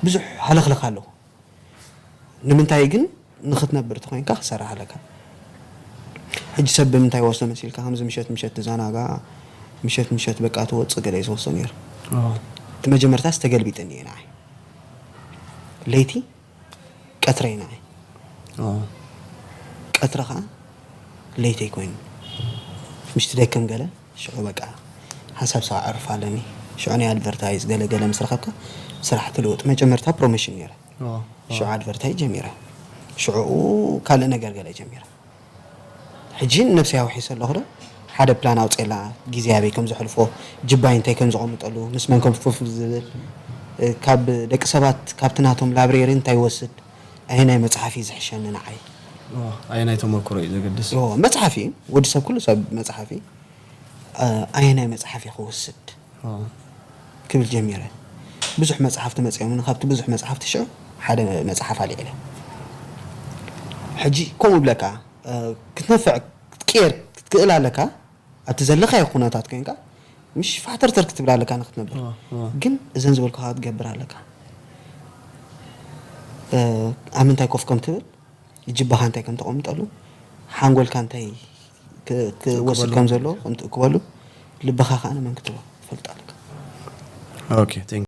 ብዙሕ ሃለኽለኽ ኣለዎ ንምንታይ ግን ንኽትነብር ተኾይንካ ክሰርሕ ኣለካ ሕጂ ሰብ ብምንታይ ወስዶ መሲልካ ከምዚ ምሸት ተዘናጋ ምሸት በቃ ትወፅእ ገለ ዝወስዶ ነይሩ እቲ መጀመርታ ዝተገልቢጥኒ እየ ንዓይ ለይቲ ቀትረ እዩ ንዓይ ቀትረ ከዓ ለይቲ ኣይኮይኑ ምሽቲ ደከም ገለ ሽዑ በቃ ሓሳብ ሰው ዓርፍ ኣለኒ ሽዑ ናይ ኣድቨርታይዝ ገለ ምስ ረኸብካ ስራሕ ትልውጥ መጀመርታ ፕሮሞሽን ነይረ ሽዑ ኣድቨርታይዝ ጀሚረ ሽዑ ካልእ ነገር ገለ ጀሚረ ሕጂ ነፍሰይ ኣውሒሰ ኣለኹ ዶ ሓደ ፕላን ኣውፅላ ግዜ ኣበይ ከም ዘሕልፎ ጅባይ እንታይ ከም ዝቐምጠሉ ምስ መን ከም ፍፍ ዝብል ካብ ደቂ ሰባት ካብቲ ናቶም ላብሬሪ እንታይ ይወስድ ኣይናይ መፅሓፊ ዝሕሸኒ ንዓይ ኣይናይ ተመክሮ እዩ ዘገድስ መፅሓፊ ወዲ ሰብ ኩሉ ሰብ መፅሓፊ ኣይናይ መፅሓፊ ክወስድ ክብል ጀሚረ ብዙሕ መፅሓፍቲ መፅኦም ካብቲ ብዙሕ መፅሓፍቲ ሽዑ ሓደ መፅሓፍ ኣልዒለ ሕጂ ከምኡ ብለካ ክትነፍዕ ክትቅየር ክትክእል ኣለካ ኣብቲ ዘለኻዮ ኩነታት ኮይንካ مش فاتر ترك تبلا لك أنا ختنبر جن إذن زبل كهات جبر لك أمن تاي كوف كم تبل يجيب بهان تاي كم تقوم تقوله حنقول كان تاي وصل كم زلوا أنت قبله اللي بخاخ أنا من كتبه فلت عليك أوكي